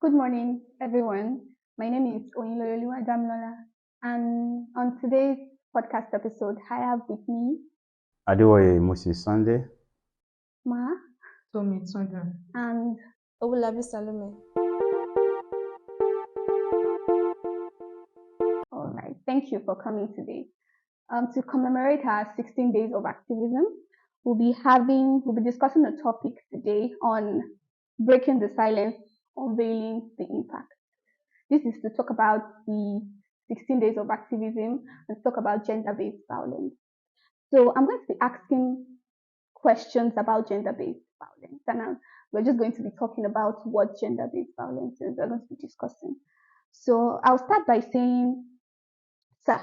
Good morning, everyone. My name is Oyinloluwa Damilola, and on today's podcast episode, I have with me Adewoye Moses Sunday. Ma Tommy Tunde. and Obulabi Salome. all right. Thank you for coming today. To commemorate our 16 days of activism, we'll be discussing a topic today on breaking the silence, unveiling the impact. This is to talk about the 16 days of activism and talk about gender-based violence. So I'm going to be asking questions about gender-based violence, and we're just going to be talking about what gender-based violence is. We're going to be discussing. So I'll start by saying, sir,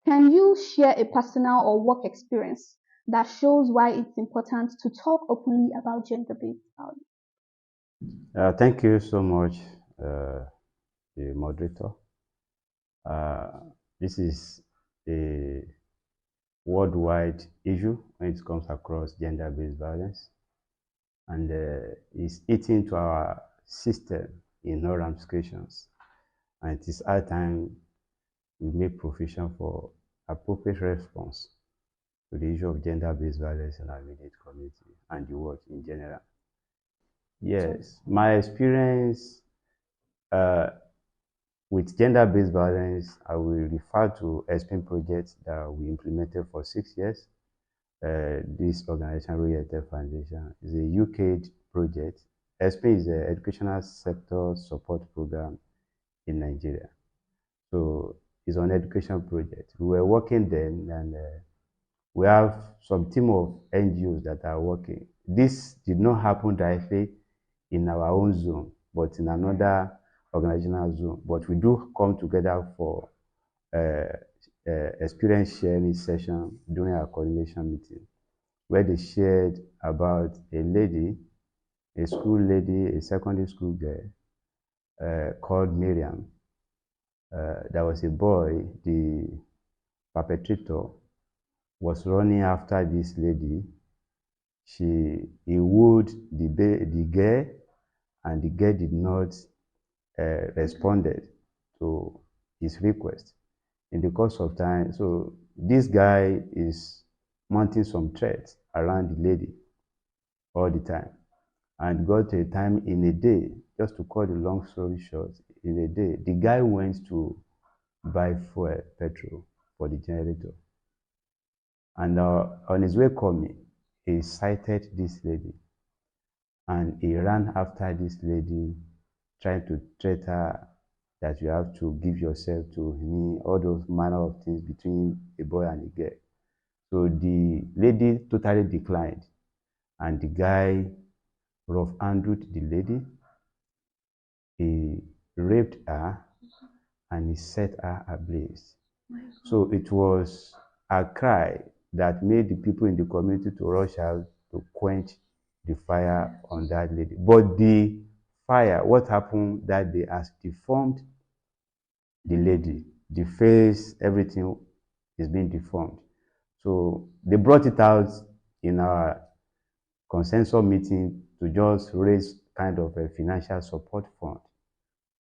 can you share a personal or work experience that shows why it's important to talk openly about gender-based violence? Thank you so much, the moderator. This is a worldwide issue when it comes across gender-based violence, and it's eating to our system in all ramifications. And it is our time we make provision for appropriate response to the issue of gender-based violence in our immediate community and the world in general. Yes, my experience with gender-based violence, I will refer to ESPIN project that we implemented for 6 years. This organization, Royal Foundation, is a UK project. ESPIN is an educational sector support program in Nigeria. So it's an education project. We were working then, and we have some team of NGOs that are working. This did not happen directly in our own zone, but in another organizational zone. But we do come together for experience sharing session during our coordination meeting, where they shared about a lady, a school lady, a secondary school girl called Miriam. There was a boy, the perpetrator was running after this lady. He wooed the girl, and the girl did not responded to his request. In the course of time, so this guy is mounting some threats around the lady all the time, and got to a time in a day, just to cut the long story short, in a day, the guy went to buy fuel, petrol for the generator. And on his way coming, he sighted this lady, and he ran after this lady, trying to threaten her that you have to give yourself to me, all those manner of things between a boy and a girl. So the lady totally declined, and the guy rough-handled the lady. He raped her, and he set her ablaze. So it was a cry that made the people in the community to rush out to quench the fire on that lady. But the fire, what happened that day, has deformed the lady. The face, everything is being deformed. So they brought it out in our consensus meeting to just raise kind of a financial support fund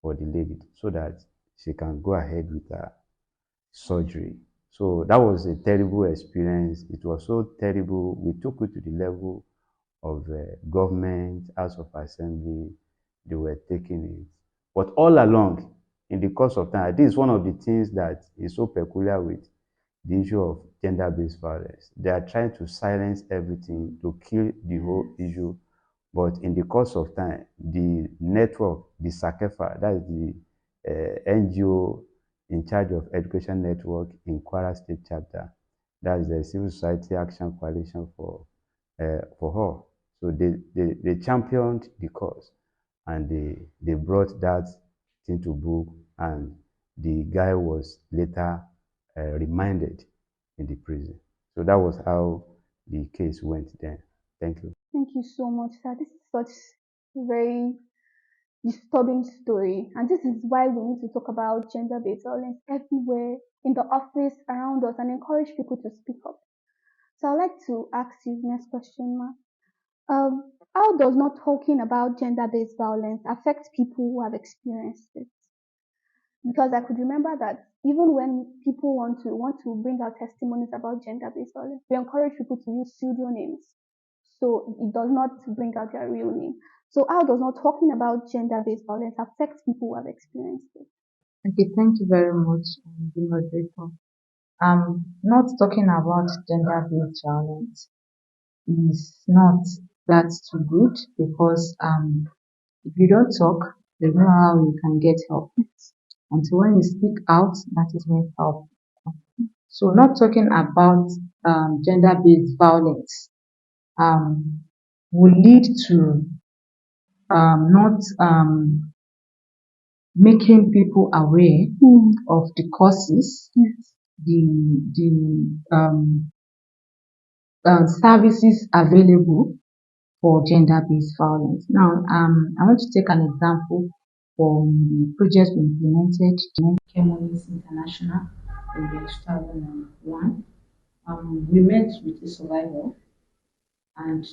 for the lady so that she can go ahead with her surgery. So that was a terrible experience. It was so terrible. We took it to the level of government, House of Assembly. They were taking it. But all along, in the course of time, this is one of the things that is so peculiar with the issue of gender-based violence. They are trying to silence everything, to kill the whole issue. But in the course of time, the network, the SACEFA, that is the NGO in charge of education network in Kwara State chapter, that is the Civil Society Action Coalition for all. So they championed the cause, and they brought that thing to book, and the guy was later remanded in the prison. So that was how the case went then. Thank you. Thank you so much, sir. This is such a very disturbing story, and this is why we need to talk about gender-based violence everywhere, in the office, around us, and encourage people to speak up. So I'd like to ask you the next question, Ma. How does not talking about gender-based violence affect people who have experienced it? Because I could remember that even when people want to bring out testimonies about gender-based violence, we encourage people to use pseudonyms, so it does not bring out their real name. So how does not talking about gender-based violence affect people who have experienced it? Okay, thank you very much, the moderator. Not talking about gender-based violence is not that too good because if you don't talk, there's no how you can get help. Until when you speak out, that is when help. So, not talking about gender-based violence um, will lead to not making people aware of the causes, the services available for gender-based violence. Now, I want to take an example from the project we implemented, Chemonis International, in the 2001. We met with a survivor and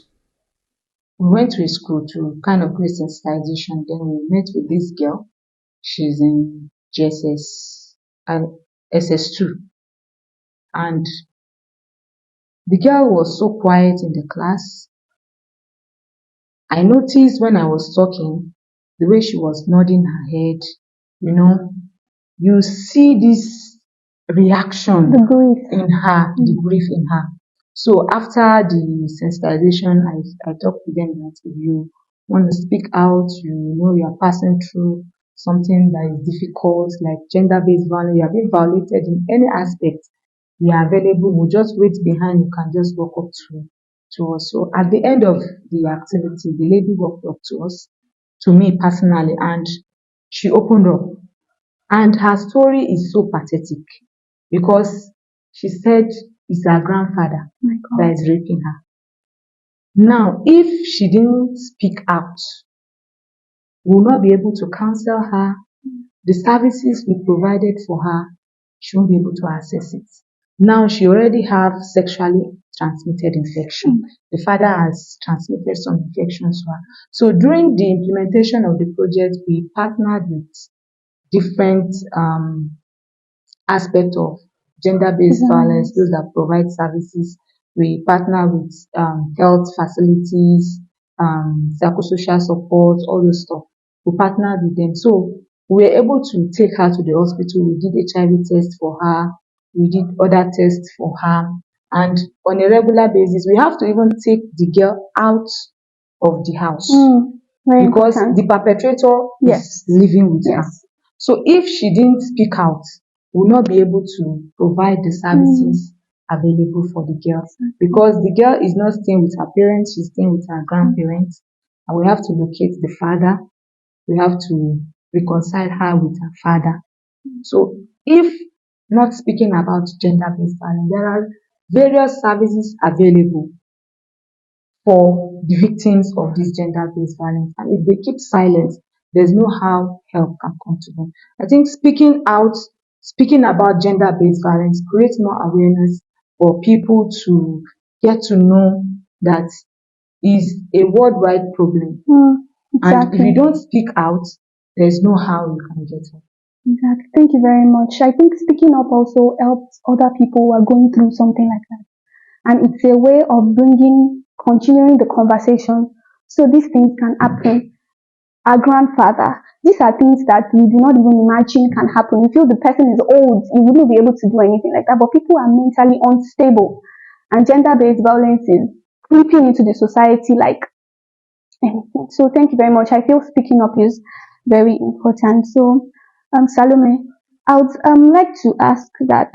we went to a school to kind of create sensitization. Then we met with this girl. She's in GSS and SS2. And the girl was so quiet in the class. I noticed when I was talking, the way she was nodding her head, you know, you see this reaction The grief. in her, the grief in her. So after the sensitization, I talked to them that if you want to speak out, you know you are passing through something that is difficult, like gender-based violence, you are being violated in any aspect, we are available. We'll just wait behind. You can just walk up to us. So at the end of the activity, the lady walked up to us, to me personally, and she opened up. And her story is so pathetic because she said it's her grandfather My that God. is raping her. Now, if she didn't speak out, we will not be able to counsel her. The services we provided for her, she won't be able to access it. Now she already have sexually transmitted infection. The father has transmitted some infections to her. So during the implementation of the project, we partnered with different aspect of gender-based violence, those that provide services. We partner with health facilities, psychosocial support, all those stuff. We partnered with them. So we were able to take her to the hospital. We did HIV tests for her. We did other tests for her. And on a regular basis, we have to even take the girl out of the house Very because important. the perpetrator Yes. is living with her. Yes. So if she didn't speak out, we will not be able to provide the services available for the girl because the girl is not staying with her parents, she's staying with her grandparents, and we have to locate the father. We have to reconcile her with her father. So if not speaking about gender-based violence, there are various services available for the victims of this gender-based violence. And if they keep silent, there's no how help can come to them. I think speaking out, speaking about gender-based violence creates more awareness for people to get to know that is a worldwide problem. And if you Exactly. don't speak out, there's no how you can get help. Exactly. Thank you very much. I think speaking up also helps other people who are going through something like that. And it's a way of continuing the conversation so these things can happen. Our grandfather, these are things that we do not even imagine can happen. We feel the person is old, he wouldn't be able to do anything like that, but people are mentally unstable. And gender based violence is creeping into the society like anything. So, thank you very much. I feel speaking up is very important. So, Salome, I would like to ask that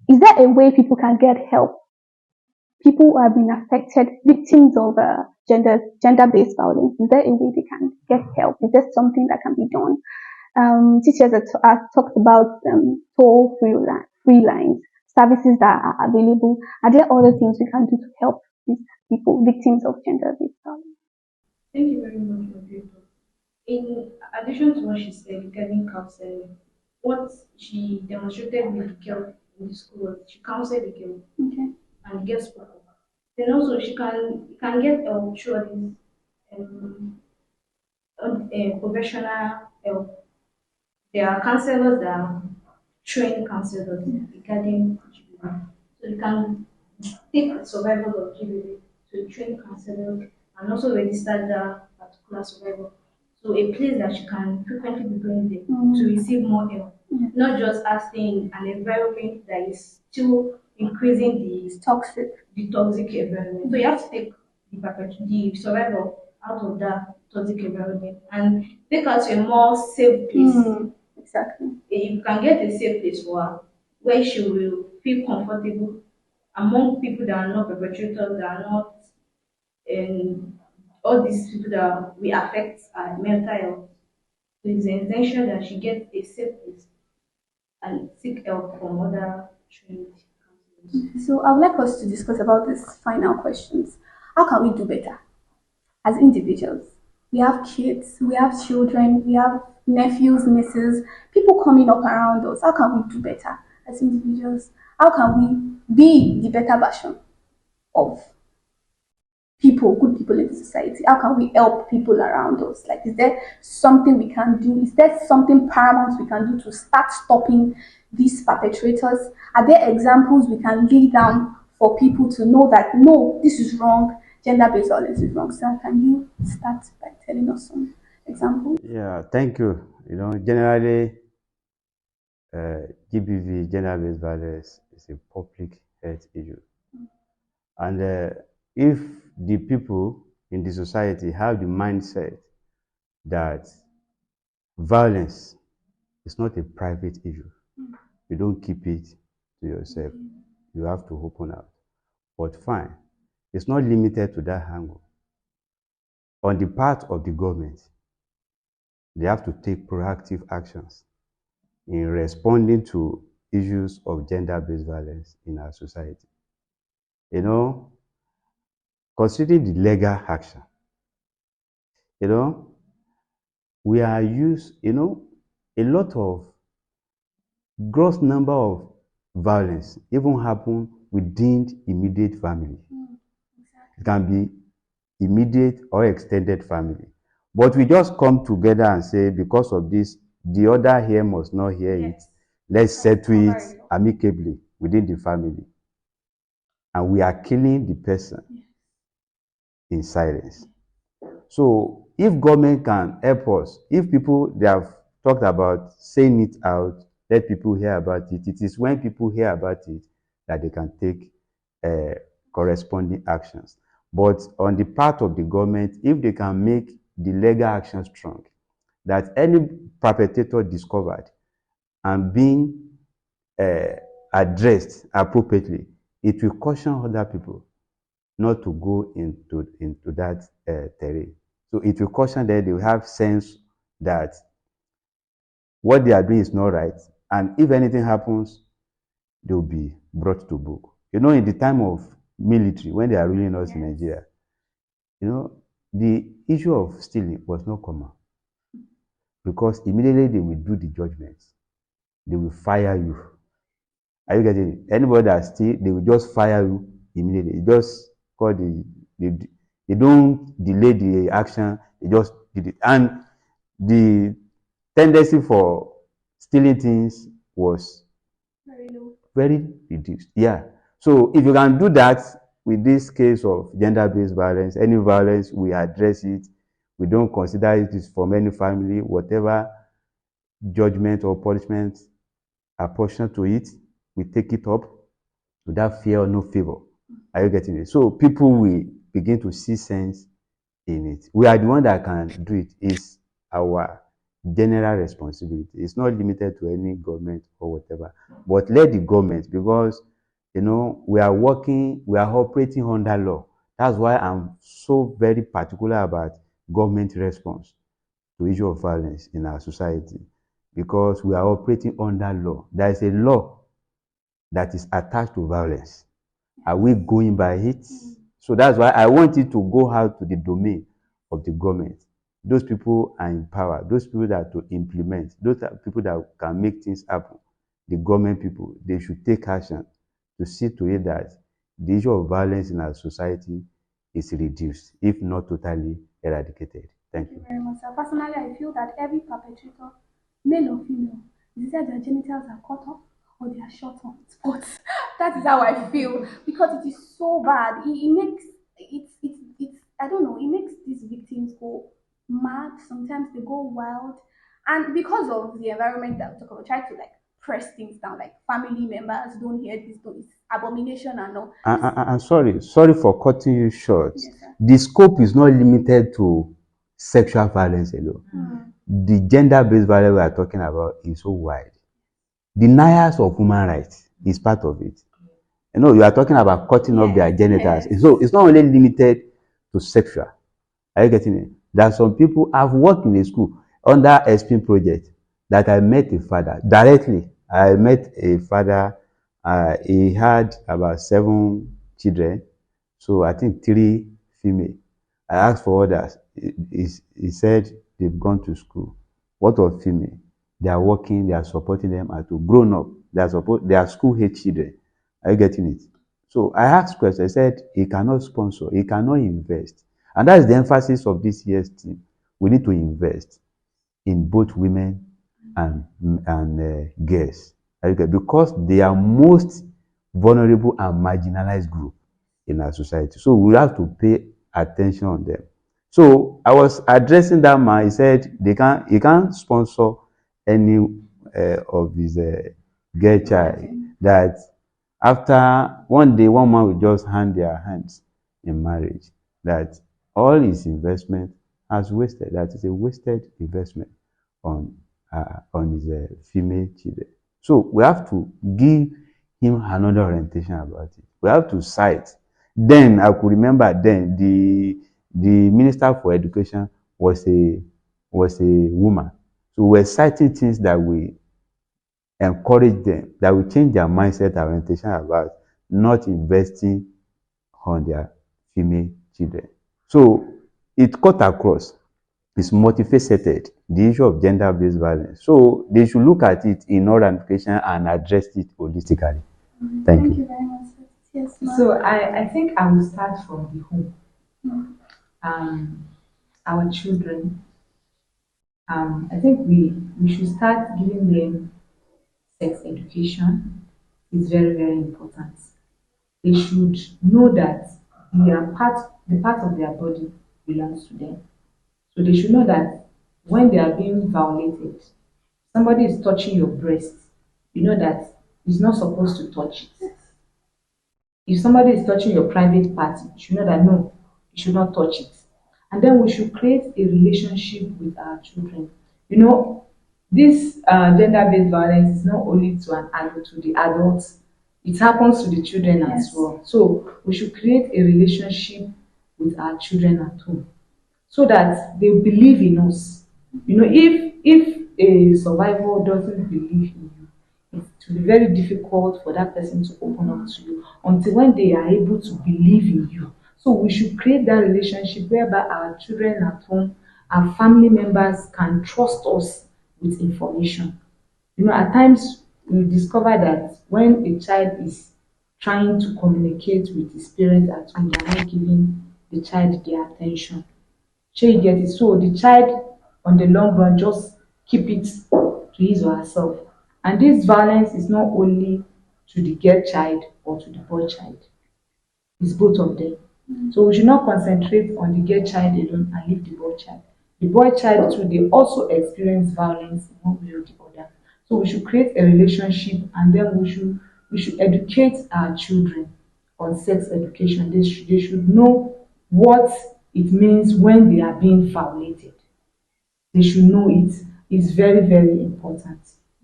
is there a way people can get help? People who have been affected, victims of gender-based violence, is there a way they can get help? Is there something that can be done? Teachers have talked about free lines, services that are available. Are there other things we can do to help these people, victims of gender-based violence? Thank you very much, moderator. In addition to what she said regarding counseling, what she demonstrated with the girl in the school was she counseled the girl Okay. and the girl spoke up. Then also she can get help through all these um, professional help. There are counselors that are trained counselors regarding GBV. So you can take survival of GBV to train counselor and also register that particular survivor. So a place that you can frequently be going there to receive more help, not just asking in an environment that is still increasing the toxic environment. So you have to take the survivor out of that toxic environment and take her to a more safe place. Exactly. You can get a safe place for her where she will feel comfortable among people that are not perpetrators, that are not all these people that will affect her mental health. So it's the intention that she gets a safe place and seek help from other trained counselors. So I would like us to discuss about these final questions. How can we do better as individuals? We have kids, we have children, we have nephews, nieces, people coming up around us. How can we do better as individuals? How can we be the better version of people, good people in the society? How can we help people around us? Like, is there something we can do? Is there something paramount we can do to start stopping these perpetrators? Are there examples we can lay down for people to know that no, this is wrong, gender-based violence is wrong? So can you start by telling us some examples? Yeah, thank you. Generally, GBV, gender-based violence, is a public health issue. And if the people in the society have the mindset that violence is not a private issue, you don't keep it to yourself, you have to open out. But fine, it's not limited to that angle. On the part of the government, they have to take proactive actions in responding to issues of gender-based violence in our society. You know, considering the legal action, you know, we are used, a lot of gross number of violence even happen within immediate family. It can be immediate or extended family. But we just come together and say, because of this, the other here must not hear it. Let's settle it amicably within the family. And we are killing the person in silence. So if government can help us, if people, they have talked about saying it out, let people hear about it. It is when people hear about it that they can take corresponding actions. But on the part of the government, if they can make the legal action strong, that any perpetrator discovered and being addressed appropriately, it will caution other people not to go into that terrain. So it will caution them, they will have sense that what they are doing is not right. And if anything happens, they will be brought to book. In the time of military, when they are ruling us in Nigeria, the issue of stealing was not common because immediately they will do the judgments. They will fire you. Are you getting it? Anybody that steal, they will just fire you immediately. Just call they don't delay the action, they just did it. And the tendency for stealing things was very reduced. Yeah. So if you can do that with this case of gender-based violence, any violence, we address it. We don't consider it is from any family, whatever judgment or punishment apportioned to it, we take it up without fear or no favor. Are you getting it? So people will begin to see sense in it. We are the one that can do it. It's our general responsibility. It's not limited to any government or whatever. But let the government, because we are operating under law. That's why I'm so very particular about government response to issue of violence in our society. Because we are operating under law. There is a law that is attached to violence. Are we going by it? So that's why I want it to go out to the domain of the government. Those people are in power. Those people that to implement. Those are people that can make things happen. The government people, they should take action to see to it that the issue of violence in our society is reduced, if not totally eradicated. Thank you. Very much. Personally, I feel that every perpetrator, male or female, is either their genitals are cut off or they are shot on spots. That is how I feel because it is so bad. It makes it's I don't know. It makes these victims go mad. Sometimes they go wild, and because of the environment that we talk about, try to like press things down. Like family members don't hear this, don't it's abomination and all. I'm sorry for cutting you short. Yes, sir. The scope is not limited to sexual violence alone. The gender-based violence we are talking about is so wide. Denials of human rights is part of it. You know, you are talking about cutting off their genitals. yes. So it's not only limited to sexual. Are you getting it? There are some people I've worked in a school under SP project that I met a father directly. I met a father. He had about 7 children, so I think 3 female. I asked for others. He said they've gone to school. What of female? They are working. They are supporting them as to grown up. They are school age children. Are you getting it? So I asked questions. I said he cannot sponsor. He cannot invest. And that is the emphasis of this year's team. We need to invest in both women and girls. Because they are most vulnerable and marginalized group in our society. So we have to pay attention on them. So I was addressing that man. He said he can't sponsor any of his girl child. That after one day, one man will just hand their hands in marriage. That all his investment has wasted. That is a wasted investment on his female children. So we have to give him another orientation about it. We have to cite. Then I could remember then the minister for education was a woman. So we're citing things that we encourage them, that will change their mindset and orientation about not investing on their female children. So it cut across. It's multifaceted, the issue of gender-based violence. So they should look at it in all ramifications and address it holistically. Thank you. You very much. Yes, So I think I will start from the home. Our children. I think we should start giving them sex education. It's very, very important. They should know that the part of their body belongs to them. So they should know that when they are being violated, somebody is touching your breast, you know that it's not supposed to touch it. If somebody is touching your private part, you should know that no, you should not touch it. And then we should create a relationship with our children. You know, this gender-based violence is not only to an adult, to the adults, it happens to the children as well. So we should create a relationship with our children at home so that they believe in us. You know, if a survivor doesn't believe in you, it will be very difficult for that person to open up to you until when they are able to believe in you. So we should create that relationship whereby our children at home, our family members can trust us with information. You know, at times we discover that when a child is trying to communicate with his parents at home, they are not giving the child their attention. Shey you get it? So the child on the long run just keep it to his or herself. And this violence is not only to the girl child or to the boy child, it's both of them. So we should not concentrate on the girl child alone and leave the boy child. The boy child too, they also experience violence in one way or the other. So we should create a relationship and then we should educate our children on sex education. They should know what it means when they are being violated. They should know it. It's very, very important.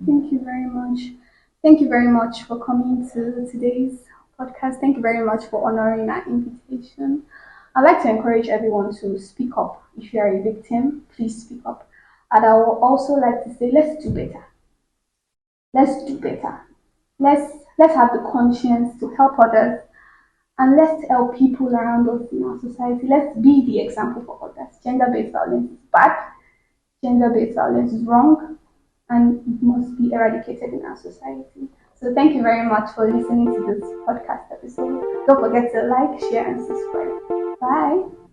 Thank you very much. Thank you very much for coming to today's podcast. Thank you very much for honoring our invitation. I'd like to encourage everyone to speak up. If you are a victim, please speak up. And I would also like to say, let's do better. Let's do better. Let's have the conscience to help others, and let's help people around us in our society. Let's be the example for others. Gender-based violence is bad. Gender-based violence is wrong, and it must be eradicated in our society. So So thank you very much for listening to this podcast episode. Don't forget to like, share, and subscribe. Bye.